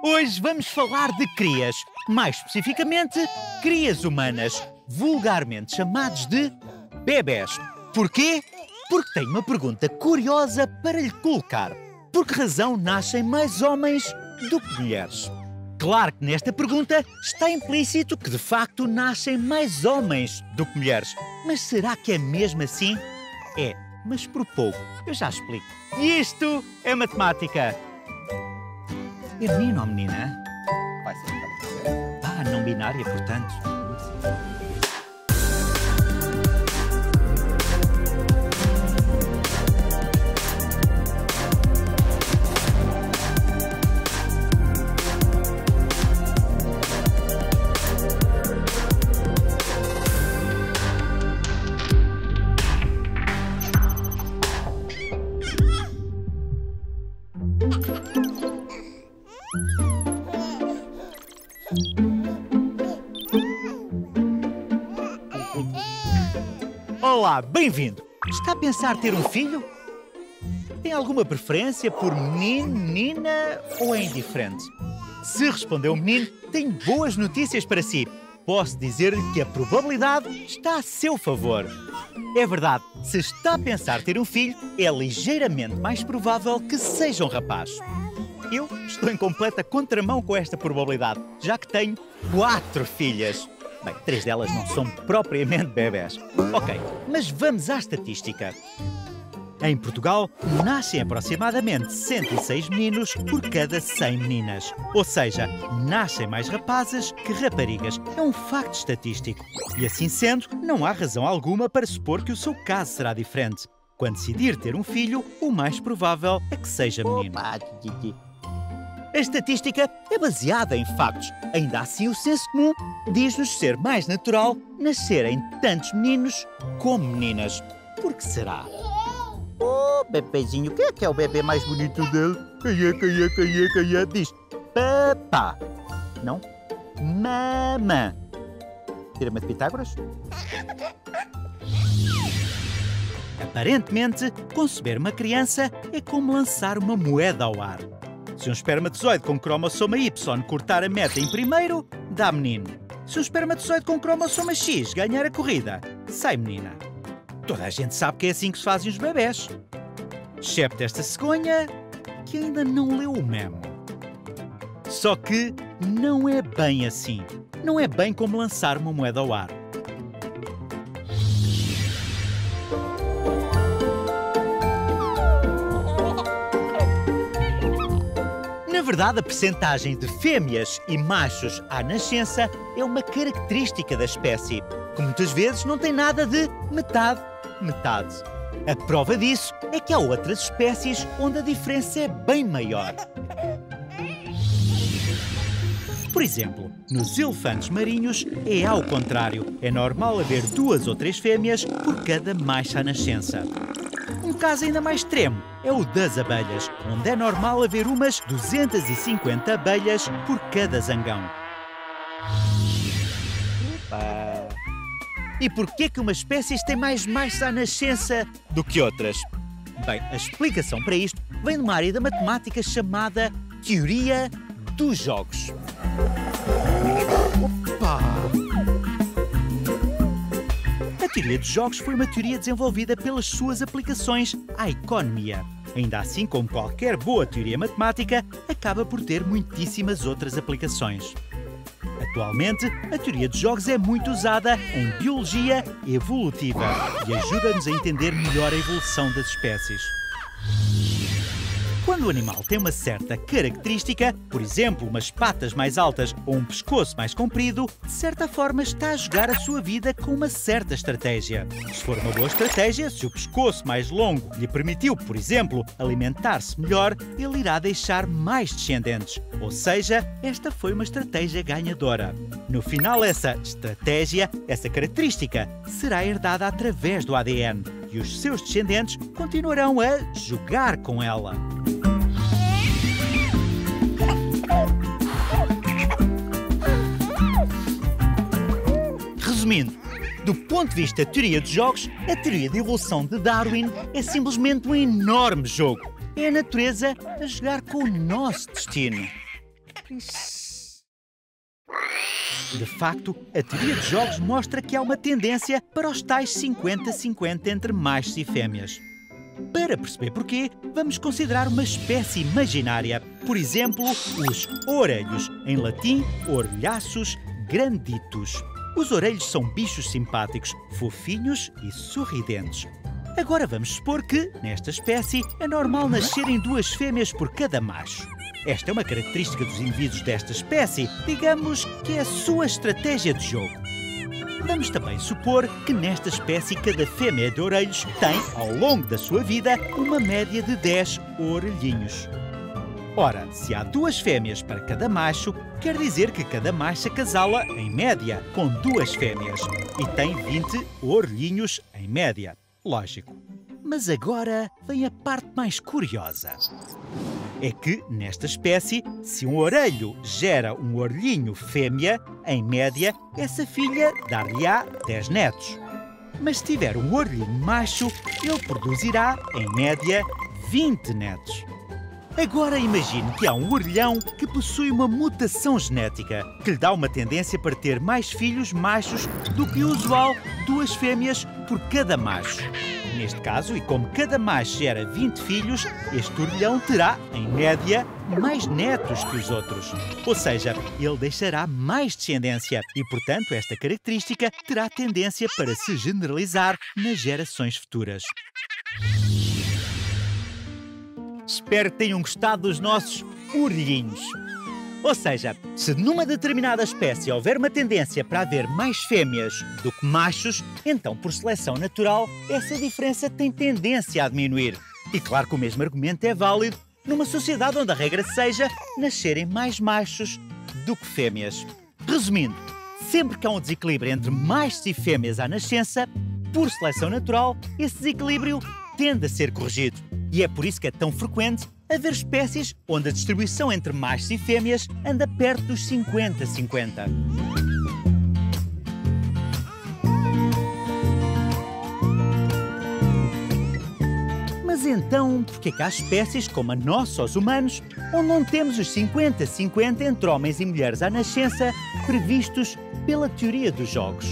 Hoje vamos falar de crias, mais especificamente, crias humanas, vulgarmente chamados de bebés. Porquê? Porque tenho uma pergunta curiosa para lhe colocar. Por que razão nascem mais homens do que mulheres? Claro que nesta pergunta está implícito que de facto nascem mais homens do que mulheres. Mas será que é mesmo assim? É, mas por pouco. Eu já explico. Isto é matemática. É menino ou menina? Vai ser. Ah, não binária, portanto. Olá, bem-vindo! Está a pensar ter um filho? Tem alguma preferência por menino, menina ou é indiferente? Se respondeu menino, tenho boas notícias para si. Posso dizer-lhe que a probabilidade está a seu favor. É verdade, se está a pensar ter um filho, é ligeiramente mais provável que seja um rapaz. Eu estou em completa contramão com esta probabilidade, já que tenho 4 filhas. Bem, 3 delas não são propriamente bebés. Ok, mas vamos à estatística. Em Portugal, nascem aproximadamente 106 meninos por cada 100 meninas. Ou seja, nascem mais rapazes que raparigas. É um facto estatístico. E assim sendo, não há razão alguma para supor que o seu caso será diferente. Quando decidir ter um filho, o mais provável é que seja menino. A estatística é baseada em factos. Ainda assim, o senso comum diz-nos ser mais natural nascerem tantos meninos como meninas. Por que será? Oh, bebezinho, quem é que é o bebê mais bonito dele? Quem é? Diz papá. Não? Mamã. Tira-me de Pitágoras? Aparentemente, conceber uma criança é como lançar uma moeda ao ar. Se um espermatozoide com cromossoma Y cortar a meta em primeiro, dá menino. Se um espermatozoide com cromossoma X ganhar a corrida, sai menina. Toda a gente sabe que é assim que se fazem os bebés. Excepto esta cegonha, que ainda não leu o memo. Só que não é bem assim. Não é bem como lançar uma moeda ao ar. Na verdade, a percentagem de fêmeas e machos à nascença é uma característica da espécie, que muitas vezes não tem nada de metade. A prova disso é que há outras espécies onde a diferença é bem maior. Por exemplo, nos elefantes marinhos é ao contrário. É normal haver 2 ou 3 fêmeas por cada macho à nascença. Um caso ainda mais extremo é o das abelhas, onde é normal haver umas 250 abelhas por cada zangão. E porquê que umas espécies têm mais machos à nascença do que outras? Bem, a explicação para isto vem de uma área da matemática chamada teoria dos jogos. A teoria dos jogos foi uma teoria desenvolvida pelas suas aplicações à economia. Ainda assim, como qualquer boa teoria matemática, acaba por ter muitíssimas outras aplicações. Atualmente, a teoria dos jogos é muito usada em biologia evolutiva e ajuda-nos a entender melhor a evolução das espécies. Quando o animal tem uma certa característica, por exemplo, umas patas mais altas ou um pescoço mais comprido, de certa forma está a jogar a sua vida com uma certa estratégia. Se for uma boa estratégia, se o pescoço mais longo lhe permitiu, por exemplo, alimentar-se melhor, ele irá deixar mais descendentes. Ou seja, esta foi uma estratégia ganhadora. No final, essa estratégia, essa característica, será herdada através do ADN e os seus descendentes continuarão a jogar com ela. Resumindo, do ponto de vista da teoria dos jogos, a teoria da evolução de Darwin é simplesmente um enorme jogo. É a natureza a jogar com o nosso destino. De facto, a teoria de jogos mostra que há uma tendência para os tais 50-50 entre machos e fêmeas. Para perceber porquê, vamos considerar uma espécie imaginária. Por exemplo, os orelhos, em latim, orelhaços granditos. Os orelhos são bichos simpáticos, fofinhos e sorridentes. Agora vamos supor que, nesta espécie, é normal nascerem 2 fêmeas por cada macho. Esta é uma característica dos indivíduos desta espécie, digamos que é a sua estratégia de jogo. Vamos também supor que nesta espécie cada fêmea de orelhos tem, ao longo da sua vida, uma média de 10 orelhinhos. Ora, se há 2 fêmeas para cada macho, quer dizer que cada macho acasala, em média, com 2 fêmeas e tem 20 orelhinhos em média. Lógico. Mas agora vem a parte mais curiosa. É que, nesta espécie, se um orelho gera um orelhinho fêmea, em média, essa filha dar-lhe-á 10 netos. Mas se tiver um orelhinho macho, ele produzirá, em média, 20 netos. Agora imagine que há um orelhão que possui uma mutação genética, que lhe dá uma tendência para ter mais filhos machos do que o usual, 2 fêmeas por cada macho. Neste caso, e como cada macho gera 20 filhos, este orelhão terá, em média, mais netos que os outros. Ou seja, ele deixará mais descendência e, portanto, esta característica terá tendência para se generalizar nas gerações futuras. Espero que tenham gostado dos nossos orelhinhos. Ou seja, se numa determinada espécie houver uma tendência para haver mais fêmeas do que machos, então, por seleção natural, essa diferença tem tendência a diminuir. E claro que o mesmo argumento é válido numa sociedade onde a regra seja nascerem mais machos do que fêmeas. Resumindo, sempre que há um desequilíbrio entre machos e fêmeas à nascença, por seleção natural, esse desequilíbrio tende a ser corrigido. E é por isso que é tão frequente haver espécies onde a distribuição entre machos e fêmeas anda perto dos 50-50. Mas então, por que é que há espécies como a nossa, os humanos, onde não temos os 50-50 entre homens e mulheres à nascença previstos pela teoria dos jogos?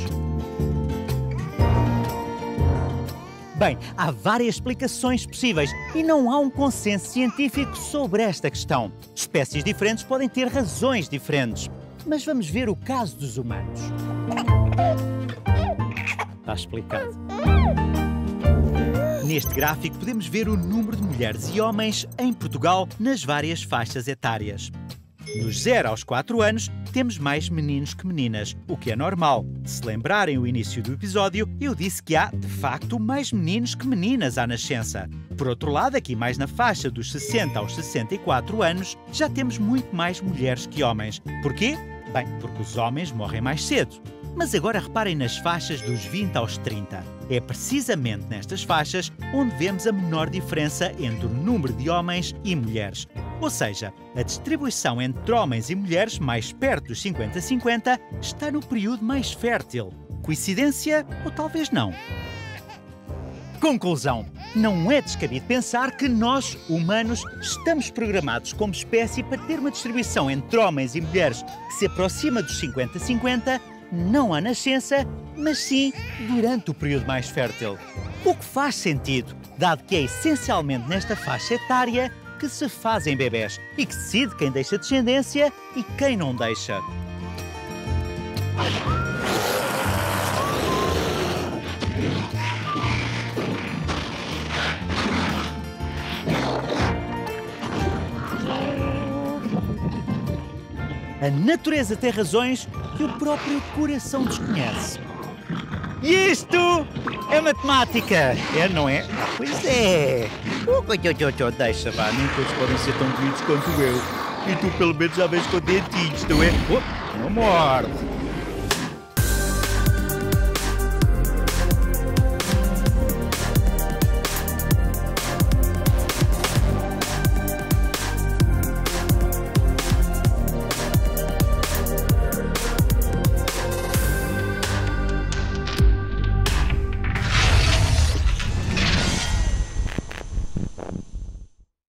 Bem, há várias explicações possíveis e não há um consenso científico sobre esta questão. Espécies diferentes podem ter razões diferentes. Mas vamos ver o caso dos humanos. Está explicado. Neste gráfico podemos ver o número de mulheres e homens em Portugal nas várias faixas etárias. Nos 0 aos 4 anos, temos mais meninos que meninas, o que é normal. Se lembrarem o início do episódio, eu disse que há, de facto, mais meninos que meninas à nascença. Por outro lado, aqui mais na faixa dos 60 aos 64 anos, já temos muito mais mulheres que homens. Porquê? Bem, porque os homens morrem mais cedo. Mas agora reparem nas faixas dos 20 aos 30. É precisamente nestas faixas onde vemos a menor diferença entre o número de homens e mulheres. Ou seja, a distribuição entre homens e mulheres mais perto dos 50-50 está no período mais fértil. Coincidência ou talvez não? Conclusão. Não é descabido pensar que nós, humanos, estamos programados como espécie para ter uma distribuição entre homens e mulheres que se aproxima dos 50-50, não à nascença, mas sim durante o período mais fértil. O que faz sentido, dado que é essencialmente nesta faixa etária que se fazem bebés e que decide quem deixa descendência e quem não deixa. A natureza tem razões que o próprio coração desconhece. E isto é matemática, é, não é? Pois é. Deixa, vá, nem todos podem ser tão bonitos quanto eu. E tu pelo menos já vês com dentinhos, não é? Oh, não morde.